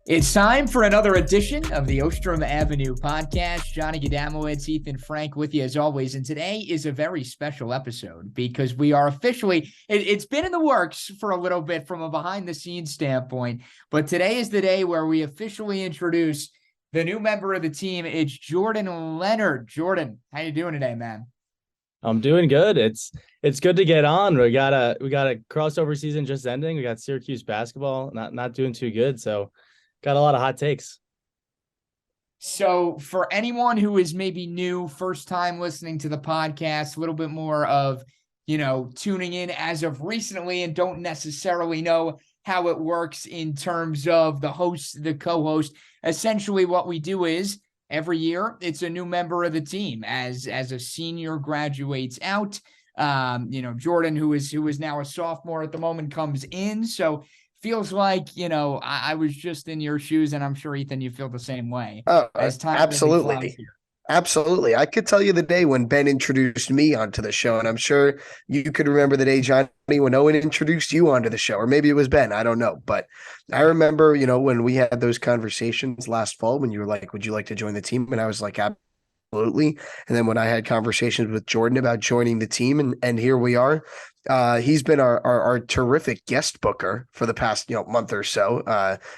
It's time for another edition of the Ostrom Avenue podcast. Johnny Gadamowitz, Ethan Frank with you as always. And today is a very special episode because we are officially, it's been in the works for a little bit from a behind the scenes standpoint, but today is the day where we officially introduce the new member of the team. It's Jordan Leonard. Jordan, how you doing today, man? I'm doing good. It's good to get on. We got a crossover season just ending. We got Syracuse basketball not doing too good. So got a lot of hot takes. So for anyone who is maybe new, first time listening to the podcast, a little bit more of, tuning in as of recently and don't necessarily know how it works in terms of the host, the co-host. Essentially what we do is every year it's a new member of the team as a senior graduates out. Jordan, who is now a sophomore at the moment, comes in. So feels like, I was just in your shoes, and I'm sure, Ethan, you feel the same way Oh, as time really flies absolutely. here. Absolutely. I could tell you the day when Ben introduced me onto the show, and I'm sure you could remember the day, Johnny, when Owen introduced you onto the show, or maybe it was Ben. I don't know. But I remember, when we had those conversations last fall when you were like, would you like to join the team? And I was like, absolutely. And then when I had conversations with Jordan about joining the team, and here we are. He's been our terrific guest booker for the past month or so.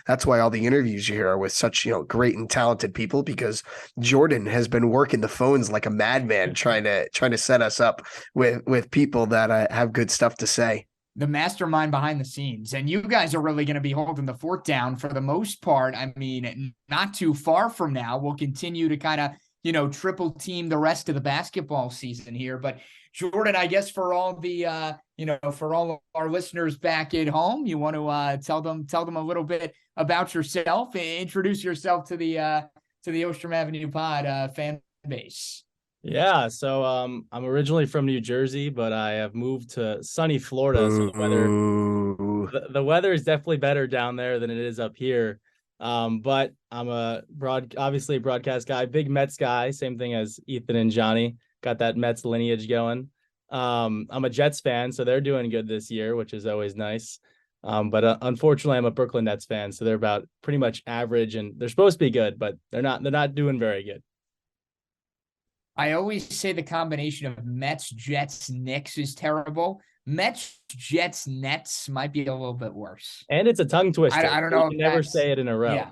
That's why all the interviews you hear are with such great and talented people, because Jordan has been working the phones like a madman trying to set us up with people that have good stuff to say. The mastermind behind the scenes, and you guys are really going to be holding the fort down for the most part. I mean, not too far from now, we'll continue to kind of triple team the rest of the basketball season here. But Jordan, I guess for all the for all of our listeners back at home, you want to tell them a little bit about yourself, introduce yourself to the Ostrom Avenue Pod fan base. Yeah, so I'm originally from New Jersey, but I have moved to sunny Florida. So the weather is definitely better down there than it is up here. But I'm obviously a broadcast guy, big Mets guy, same thing as Ethan and Johnny. Got that Mets lineage going. I'm a Jets fan, so they're doing good this year, which is always nice. But unfortunately, I'm a Brooklyn Nets fan, so they're about pretty much average, and they're supposed to be good, but they're not doing very good. I always say the combination of Mets, Jets, Knicks is terrible. Mets, Jets, Nets might be a little bit worse. And it's a tongue twister. I don't know. You can never say it in a row. Yeah.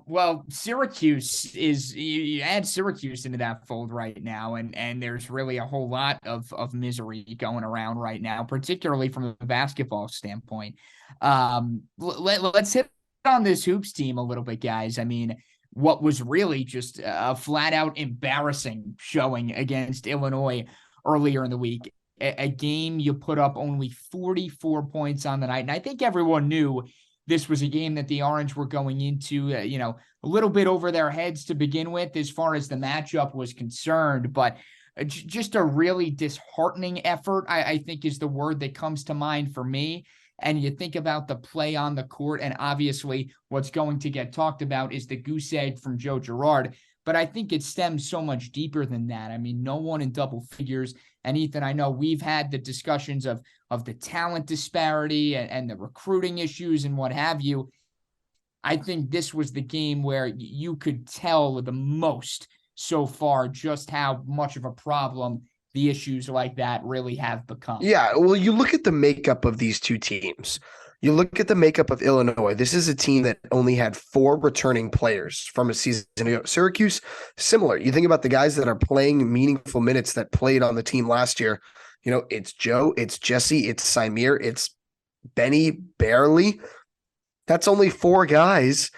Well, Syracuse you add Syracuse into that fold right now, and there's really a whole lot of misery going around right now, particularly from a basketball standpoint. Let's hit on this hoops team a little bit, guys. I mean, what was really just a flat out embarrassing showing against Illinois earlier in the week. A game you put up only 44 points on the night. And I think everyone knew this was a game that the Orange were going into, a little bit over their heads to begin with as far as the matchup was concerned. But just a really disheartening effort, I think, is the word that comes to mind for me. And you think about the play on the court, and obviously what's going to get talked about is the goose egg from Joe Girard. But I think it stems so much deeper than that. I mean, no one in double figures. And Ethan, I know we've had the discussions of the talent disparity and the recruiting issues and what have you. I think this was the game where you could tell the most so far just how much of a problem the issues like that really have become. Yeah, well, you look at the makeup of these two teams. You look at the makeup of Illinois. This is a team that only had 4 returning players from a season ago. Syracuse, similar. You think about the guys that are playing meaningful minutes that played on the team last year. It's Joe, it's Jesse, it's Symir, it's Benny, barely. That's only 4 guys.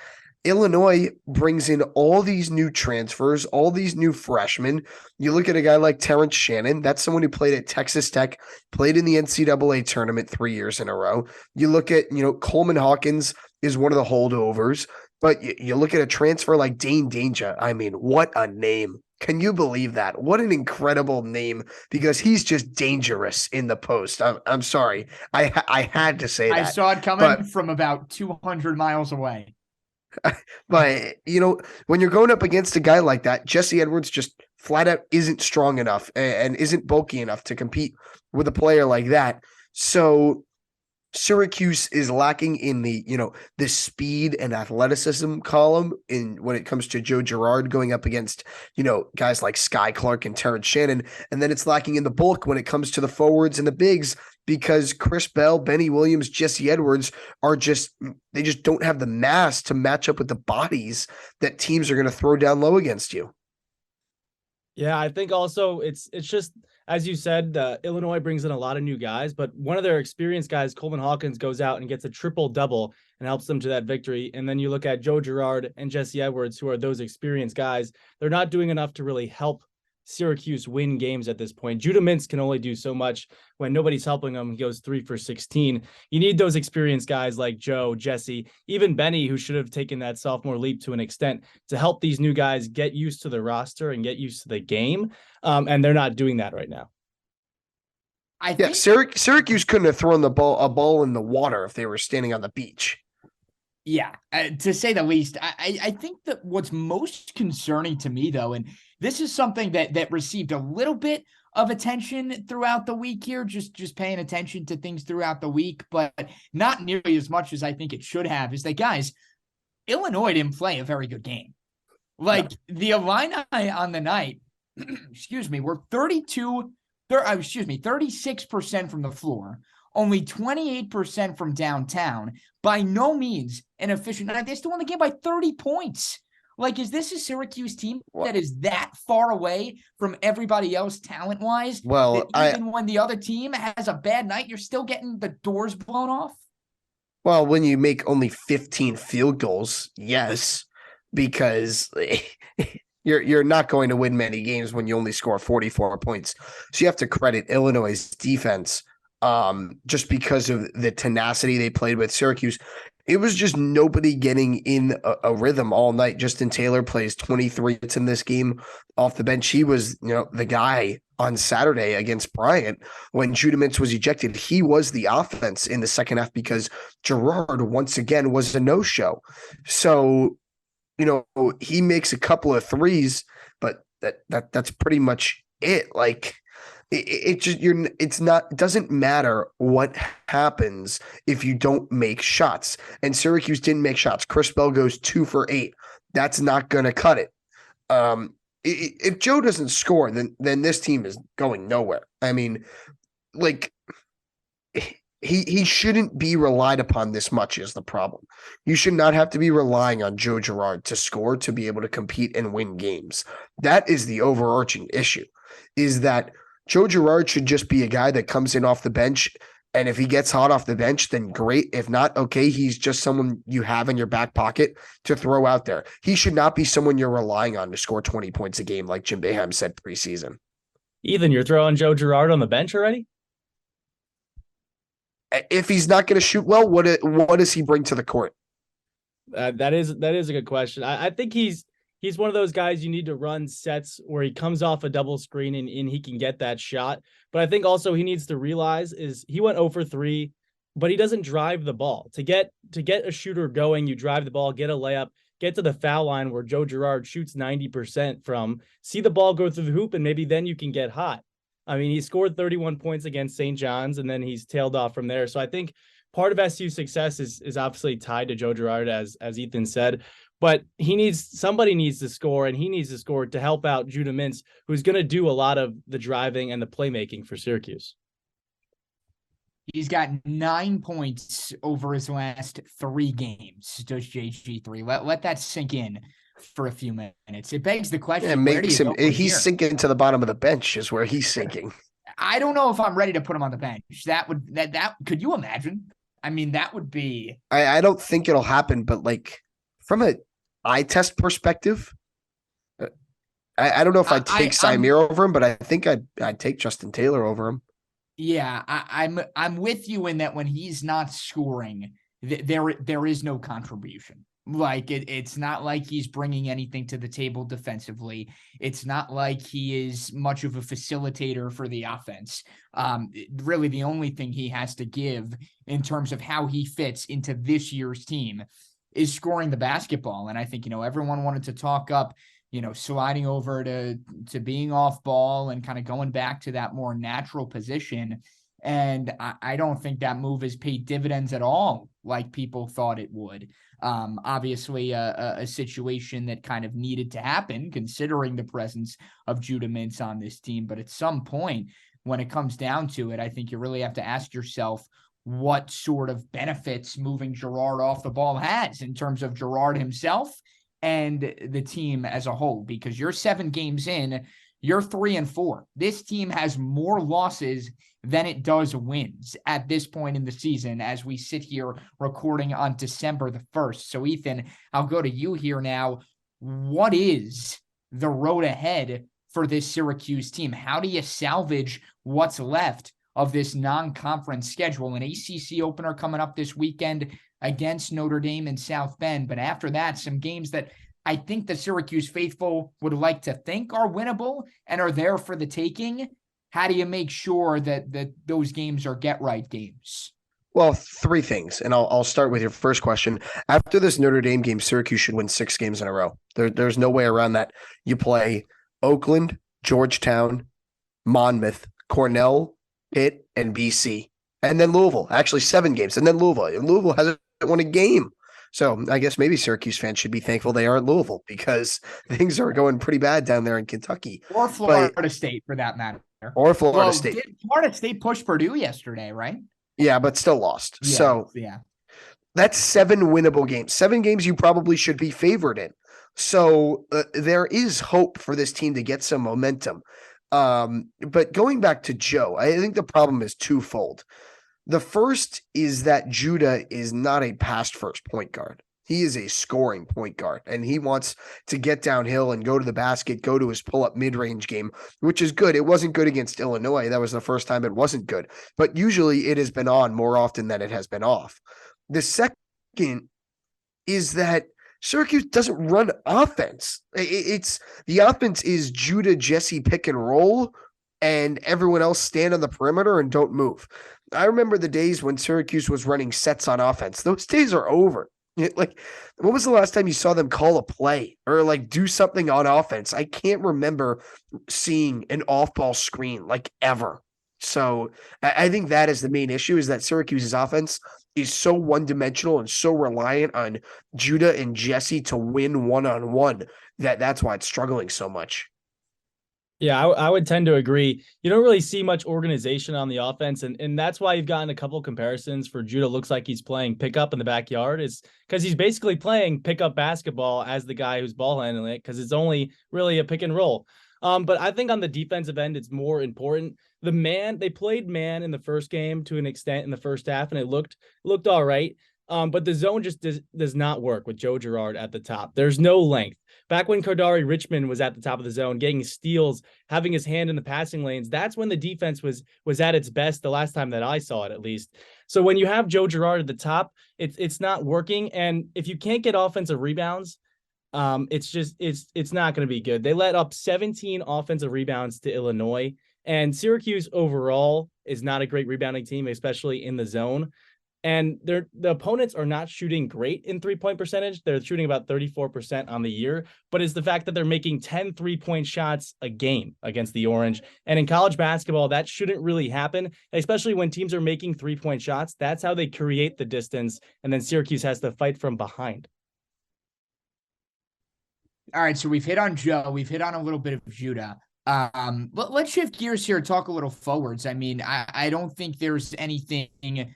Illinois brings in all these new transfers, all these new freshmen. You look at a guy like Terrence Shannon. That's someone who played at Texas Tech, played in the NCAA tournament 3 years in a row. You look at, Coleman Hawkins is one of the holdovers. But you look at a transfer like Dane Danger. I mean, what a name. Can you believe that? What an incredible name, because he's just dangerous in the post. I'm sorry. I had to say that. I saw it coming from about 200 miles away. But, when you're going up against a guy like that, Jesse Edwards just flat out isn't strong enough and isn't bulky enough to compete with a player like that. So Syracuse is lacking in the speed and athleticism column in when it comes to Joe Girard going up against, guys like Sky Clark and Terrence Shannon. And then it's lacking in the bulk when it comes to the forwards and the bigs because Chris Bell, Benny Williams, Jesse Edwards they just don't have the mass to match up with the bodies that teams are going to throw down low against you. Yeah, I think also it's just, as you said, Illinois brings in a lot of new guys, but one of their experienced guys, Coleman Hawkins, goes out and gets a triple-double and helps them to that victory. And then you look at Joe Girard and Jesse Edwards, who are those experienced guys. They're not doing enough to really help Syracuse win games at this point. Judah Mintz can only do so much when nobody's helping him. He goes 3 for 16. You need those experienced guys like Joe, Jesse, even Benny, who should have taken that sophomore leap to an extent to help these new guys get used to the roster and get used to the game. And they're not doing that right now. I think Syracuse couldn't have thrown a ball in the water if they were standing on the beach. Yeah, to say the least. I think that what's most concerning to me, though, and this is something that received a little bit of attention throughout the week here, just paying attention to things throughout the week, but not nearly as much as I think it should have, is that, guys, Illinois didn't play a very good game. Like, the Illini on the night, were 36% from the floor, only 28% from downtown. By no means an efficient night. They still won the game by 30 points. Like, is this a Syracuse team that is that far away from everybody else talent-wise? Well, even when the other team has a bad night, you're still getting the doors blown off? Well, when you make only 15 field goals, yes, because you're not going to win many games when you only score 44 points. So you have to credit Illinois' defense just because of the tenacity they played with. Syracuse, it was just nobody getting in a rhythm all night. Justin Taylor plays 23 minutes in this game off the bench. He was, the guy on Saturday against Bryant when Judah Mintz was ejected. He was the offense in the second half because Girard once again was a no-show. So, he makes a couple of threes, but that's pretty much it. Like, it doesn't matter what happens if you don't make shots. And Syracuse didn't make shots. Chris Bell goes 2 for 8. That's not going to cut it. If Joe doesn't score, then this team is going nowhere. I mean, like, he shouldn't be relied upon this much is the problem. You should not have to be relying on Joe Girard to score to be able to compete and win games. That is the overarching issue, is that Joe Girard should just be a guy that comes in off the bench, and if he gets hot off the bench, then great. If not, okay, he's just someone you have in your back pocket to throw out there. He should not be someone you're relying on to score 20 points a game, like Jim Boeheim said preseason. Ethan, you're throwing Joe Girard on the bench already? If he's not going to shoot well, what does he bring to the court? That is a good question. I think he's one of those guys you need to run sets where he comes off a double screen and he can get that shot. But I think also he needs to realize is he went 0 for 3, but he doesn't drive the ball. To get a shooter going, you drive the ball, get a layup, get to the foul line where Joe Girard shoots 90% from, see the ball go through the hoop, and maybe then you can get hot. I mean, he scored 31 points against St. John's, and then he's tailed off from there. So I think part of SU's success is obviously tied to Joe Girard, as Ethan said. But somebody needs to score, and he needs to score to help out Judah Mintz, who's going to do a lot of the driving and the playmaking for Syracuse. He's got 9 points over his last 3 games, does JG3. Let that sink in for a few minutes. It begs the question. He's sinking to the bottom of the bench is where he's sinking. I don't know if I'm ready to put him on the bench. That could you imagine? I mean, that would be. I don't think it'll happen, but like from a eye test perspective, I don't know if I'd take Symir over him, but I think I'd take Justin Taylor over him. Yeah, I'm with you in that when he's not scoring, there is no contribution. Like it's not like he's bringing anything to the table defensively. It's not like he is much of a facilitator for the offense. Really, the only thing he has to give in terms of how he fits into this year's team is scoring the basketball. And I think, everyone wanted to talk up, sliding over to being off ball and kind of going back to that more natural position. And I don't think that move has paid dividends at all like people thought it would. Obviously, a situation that kind of needed to happen considering the presence of Judah Mintz on this team. But at some point, when it comes down to it, I think you really have to ask yourself what sort of benefits moving Girard off the ball has in terms of Girard himself and the team as a whole, because you're 7 games in, you're 3-4. This team has more losses than it does wins at this point in the season as we sit here recording on December the 1st. So Ethan, I'll go to you here now. What is the road ahead for this Syracuse team? How do you salvage what's left of this non-conference schedule? An ACC opener coming up this weekend against Notre Dame and South Bend. But after that, some games that I think the Syracuse faithful would like to think are winnable and are there for the taking. How do you make sure that those games are get-right games? Well, 3 things, and I'll start with your first question. After this Notre Dame game, Syracuse should win 6 games in a row. There's no way around that. You play Oakland, Georgetown, Monmouth, Cornell, Pitt, and BC, and then Louisville. Actually, 7 games, and then Louisville. And Louisville hasn't won a game. So I guess maybe Syracuse fans should be thankful they aren't Louisville, because things are going pretty bad down there in Kentucky. Or Florida State, for that matter. Or Florida State. Did Florida State push Purdue yesterday, right? Yeah, but still lost. Yeah, so yeah, that's 7 winnable games. 7 games you probably should be favored in. So there is hope for this team to get some momentum. But going back to Joe, I think the problem is twofold. The first is that Judah is not a pass-first point guard. He is a scoring point guard, and he wants to get downhill and go to the basket, go to his pull-up mid-range game, which is good. It wasn't good against Illinois. That was the first time it wasn't good. But usually it has been on more often than it has been off. The second is that Syracuse doesn't run offense. It's the offense is Judah, Jesse, pick and roll, and everyone else stand on the perimeter and don't move. I remember the days when Syracuse was running sets on offense. Those days are over. Like, when was the last time you saw them call a play or like do something on offense? I can't remember seeing an off-ball screen like ever. So I think that is the main issue, is that Syracuse's offense is so one-dimensional and so reliant on Judah and Jesse to win one-on-one that's why it's struggling so much. Yeah, I would tend to agree. You don't really see much organization on the offense, and that's why you've gotten a couple comparisons for Judah. Looks like he's playing pickup in the backyard, is because he's basically playing pickup basketball as the guy who's ball handling it, because it's only really a pick and roll. But I think on the defensive end, it's more important. They played man in the first game to an extent in the first half, and it looked all right. But the zone just does not work with Joe Girard at the top. There's no length. Back when Kodari Richmond was at the top of the zone, getting steals, having his hand in the passing lanes, that's when the defense was at its best the last time that I saw it, at least. So when you have Joe Girard at the top, it's not working. And if you can't get offensive rebounds, it's not going to be good. They let up 17 offensive rebounds to Illinois, and Syracuse overall is not a great rebounding team, especially in the zone. And the opponents are not shooting great in 3-point percentage. They're shooting about 34% on the year, but it's the fact that they're making 10 3-point shots a game against the Orange. And in college basketball, that shouldn't really happen, especially when teams are making 3-point shots. That's how they create the distance, and then Syracuse has to fight from behind. All right, so we've hit on Joe. We've hit on a little bit of Judah. But let's shift gears here and talk a little forwards. I mean, I don't think there's anything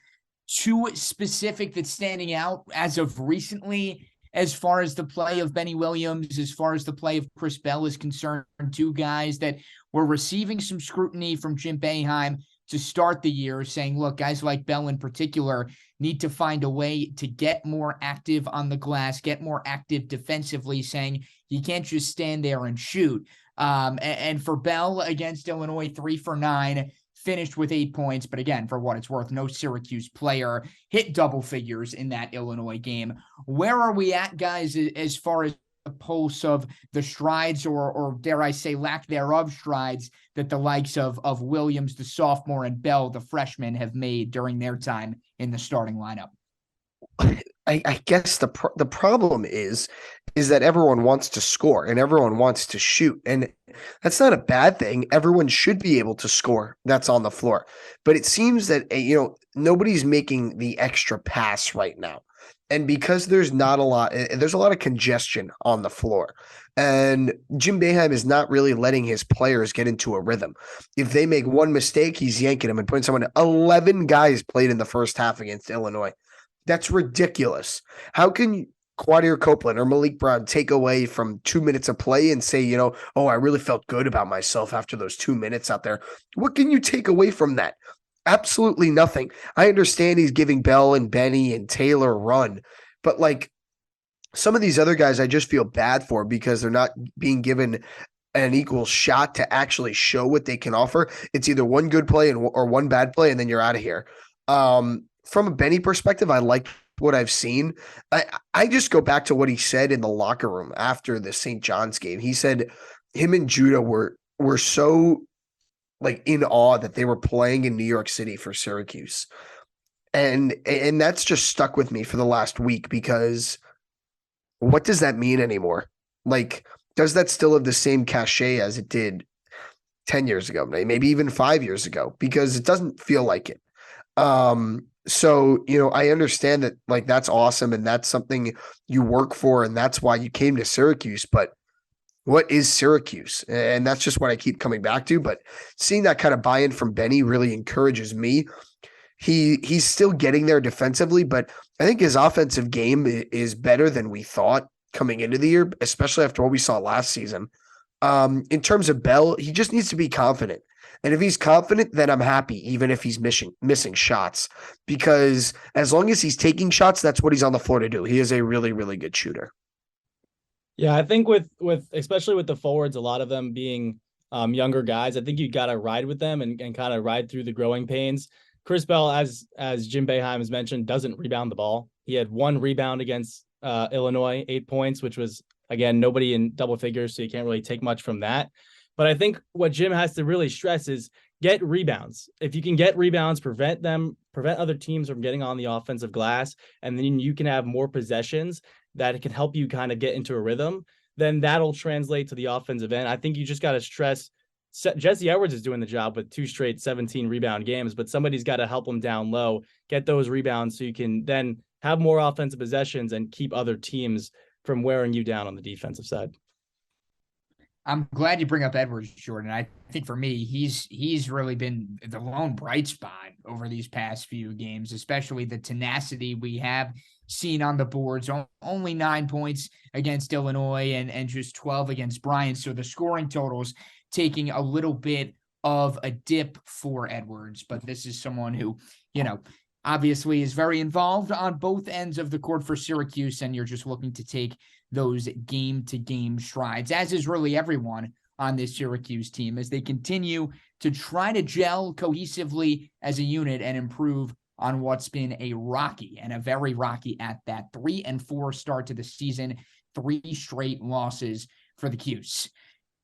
too specific that's standing out as of recently, as far as the play of Benny Williams, as far as the play of Chris Bell is concerned. 2 guys that were receiving some scrutiny from Jim Boeheim to start the year, saying, look, guys like Bell in particular need to find a way to get more active on the glass, get more active defensively, saying you can't just stand there and shoot. And for Bell against Illinois, 3 for 9, finished with 8 points. But again, for what it's worth, no Syracuse player hit double figures in that Illinois game. Where are we at, guys, as far as the pulse of the strides or dare I say lack thereof strides that the likes of Williams, the sophomore, and Bell, the freshman, have made during their time in the starting lineup? I guess the problem is is that everyone wants to score and everyone wants to shoot. And that's not a bad thing. Everyone should be able to score that's on the floor. But it seems that, nobody's making the extra pass right now. And because there's not a lot, there's a lot of congestion on the floor. And Jim Boeheim is not really letting his players get into a rhythm. If they make one mistake, he's yanking them and putting someone. 11 guys played in the first half against Illinois. That's ridiculous. How can Quadir Copeland or Malik Brown take away from 2 minutes of play and say, I really felt good about myself after those 2 minutes out there? What can you take away from that? Absolutely nothing. I understand he's giving Bell and Benny and Taylor a run, but some of these other guys I just feel bad for because they're not being given an equal shot to actually show what they can offer. It's either one good play or one bad play, and then you're out of here. From a Benny perspective, I like what I've seen. I just go back to what he said in the locker room after the St. John's game. He said him and Judah were so in awe that they were playing in New York City for Syracuse. And that's just stuck with me for the last week because what does that mean anymore? Does that still have the same cachet as it did 10 years ago, maybe even 5 years ago? Because it doesn't feel like it. So, I understand that that's awesome and that's something you work for and that's why you came to Syracuse, but what is Syracuse? And that's just what I keep coming back to. But seeing that kind of buy-in from Benny really encourages me. He's still getting there defensively, but I think his offensive game is better than we thought coming into the year, especially after what we saw last season. In terms of Bell, he just needs to be confident. And if he's confident, then I'm happy, even if he's missing shots, because as long as he's taking shots, that's what he's on the floor to do. He is a really, really good shooter. Yeah, I think with especially with the forwards, a lot of them being younger guys, I think you got to ride with them and kind of ride through the growing pains. Chris Bell, as Jim Boeheim has mentioned, doesn't rebound the ball. He had 1 rebound against Illinois, 8 points, which was, again, nobody in double figures, so you can't really take much from that. But I think what Jim has to really stress is get rebounds. If you can get rebounds, prevent other teams from getting on the offensive glass, and then you can have more possessions that it can help you kind of get into a rhythm, then that'll translate to the offensive end. I think you just got to stress Jesse Edwards is doing the job with 2 straight 17 rebound games, but somebody's got to help him down low, get those rebounds so you can then have more offensive possessions and keep other teams from wearing you down on the defensive side. I'm glad you bring up Edwards, Jordan. I think for me, he's really been the lone bright spot over these past few games, especially the tenacity we have seen on the boards. Only 9 points against Illinois and just 12 against Bryant. So the scoring totals taking a little bit of a dip for Edwards. But this is someone who, obviously is very involved on both ends of the court for Syracuse, and you're just looking to take those game-to-game strides, as is really everyone on this Syracuse team, as they continue to try to gel cohesively as a unit and improve on what's been a rocky and a very rocky at that 3-4 start to the season, 3 straight losses for the Cuse.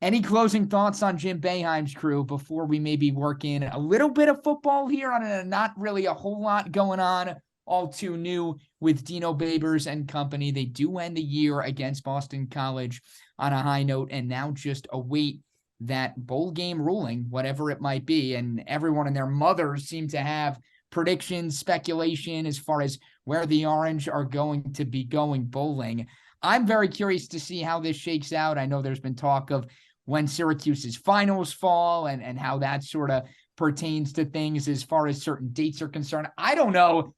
Any closing thoughts on Jim Boeheim's crew before we maybe work in a little bit of football here on a not really a whole lot going on? All too new with Dino Babers and company. They do end the year against Boston College on a high note and now just await that bowl game ruling, whatever it might be. And everyone and their mothers seem to have predictions, speculation as far as where the Orange are going to be going bowling. I'm very curious to see how this shakes out. I know there's been talk of when Syracuse's finals fall and how that sort of pertains to things as far as certain dates are concerned. I don't know.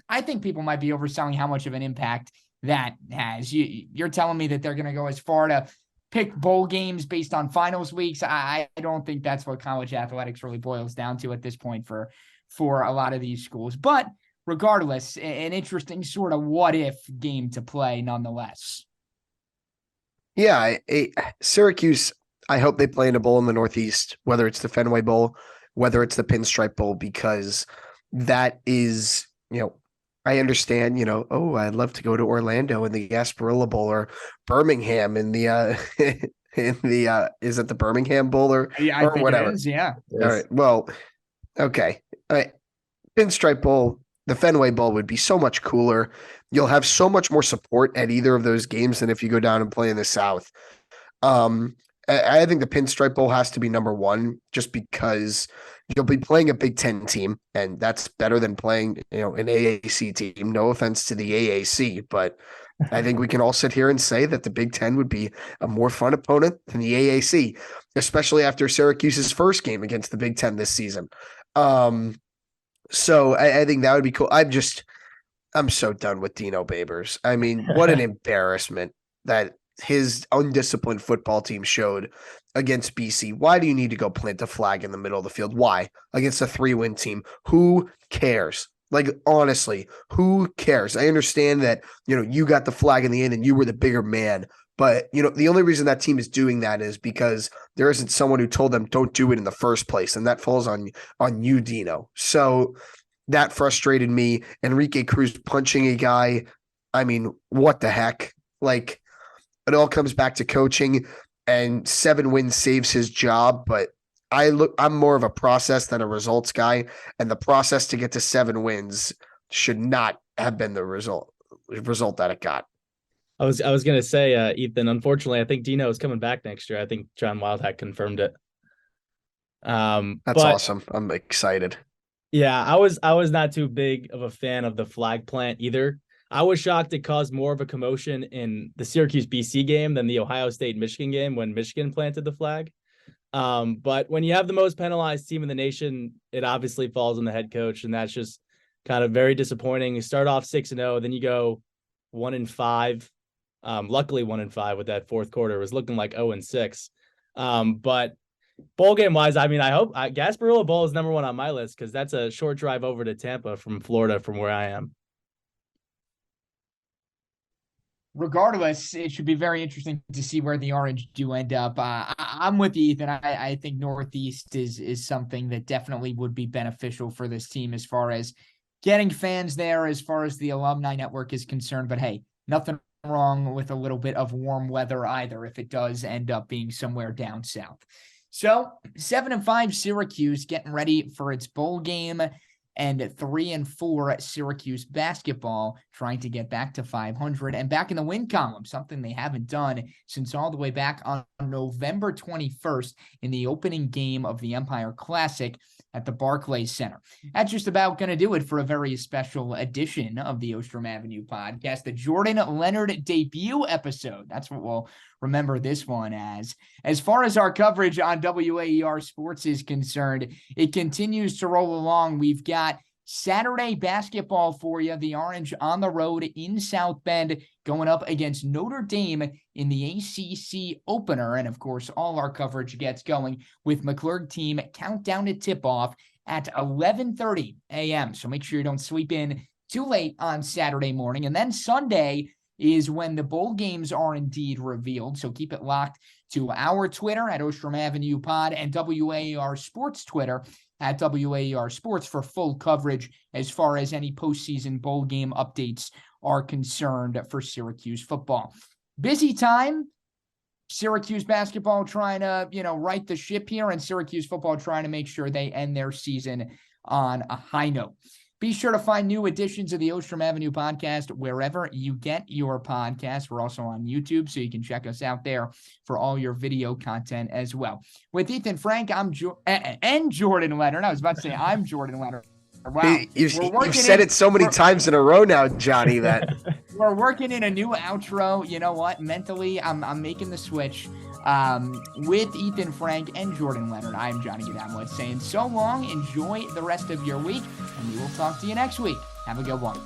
I think people might be overselling how much of an impact that has. You're telling me that they're going to go as far to pick bowl games based on finals weeks. I don't think that's what college athletics really boils down to at this point for a lot of these schools. But regardless, an interesting sort of what-if game to play nonetheless. Yeah, Syracuse, I hope they play in a bowl in the Northeast, whether it's the Fenway Bowl, whether it's the Pinstripe Bowl, because that is – I understand, I'd love to go to Orlando in the Gasparilla Bowl or Birmingham in the is it the Birmingham Bowl or think whatever? It is, yeah. All right. Well, okay. All right. Pinstripe Bowl, The Fenway Bowl would be so much cooler. You'll have so much more support at either of those games than if you go down and play in the South. I think the Pinstripe Bowl has to be number one, just because you'll be playing a Big Ten team, and that's better than playing, an AAC team. No offense to the AAC, but I think we can all sit here and say that the Big Ten would be a more fun opponent than the AAC, especially after Syracuse's first game against the Big Ten this season. So I think that would be cool. I'm so done with Dino Babers. I mean, what an embarrassment that his undisciplined football team showed against BC. Why do you need to go plant a flag in the middle of the field? Why? Against a 3-win team? Who cares? Like, honestly, who cares? I understand that, you got the flag in the end and you were the bigger man. But, the only reason that team is doing that is because there isn't someone who told them don't do it in the first place. And that falls on you, Dino. So that frustrated me. Enrique Cruz punching a guy. I mean, what the heck? Like, it all comes back to coaching, and 7 wins saves his job. But I'm more of a process than a results guy. And the process to get to 7 wins should not have been the result that it got. I was going to say, Ethan, unfortunately, I think Dino is coming back next year. I think John Wildhack confirmed it. That's awesome. I'm excited. Yeah, I was not too big of a fan of the flag plant either. I was shocked it caused more of a commotion in the Syracuse BC game than the Ohio State Michigan game when Michigan planted the flag. But when you have the most penalized team in the nation, it obviously falls on the head coach, and that's just kind of very disappointing. You start off 6-0, then you go 1-5. Luckily 1-5 with that fourth quarter. It was looking like 0-6. But bowl game wise, I mean, I hope Gasparilla Bowl is number one on my list because that's a short drive over to Tampa from Florida from where I am. Regardless, it should be very interesting to see where the Orange do end up. I'm with you, Ethan. I think Northeast is something that definitely would be beneficial for this team as far as getting fans there, as far as the alumni network is concerned. But hey, nothing wrong with a little bit of warm weather either if it does end up being somewhere down south. So 7-5 Syracuse getting ready for its bowl game, and 3-4 Syracuse basketball trying to get back to 500 and back in the win column, something they haven't done since all the way back on November 21st in the opening game of the Empire Classic at the Barclays Center. That's just about going to do it for a very special edition of the Ostrom Avenue podcast, the Jordan Leonard debut episode. That's what we'll remember this one as. As far as our coverage on WAER Sports is concerned, it continues to roll along. We've got Saturday basketball for you. The Orange on the road in South Bend going up against Notre Dame in the ACC opener. And of course, all our coverage gets going with McClurg team countdown to tip-off at 11:30 a.m. So make sure you don't sleep in too late on Saturday morning. And then Sunday is when the bowl games are indeed revealed. So keep it locked to our Twitter at Ostrom Avenue Pod and WAER Sports Twitter at WAER Sports for full coverage as far as any postseason bowl game updates are concerned for Syracuse football. Busy time. Syracuse basketball trying to, right the ship here, and Syracuse football trying to make sure they end their season on a high note. Be sure to find new editions of the Ostrom Avenue podcast wherever you get your podcasts. We're also on YouTube, so you can check us out there for all your video content as well. With Ethan Frank, and Jordan Leonard. I was about to say I'm Jordan Leonard. Wow. You've said it so many times in a row now, Johnny, that we're working in a new outro. You know what? Mentally, I'm making the switch. With Ethan Frank and Jordan Leonard, I'm Johnny Gadamowitz saying so long. Enjoy the rest of your week, and we will talk to you next week. Have a good one.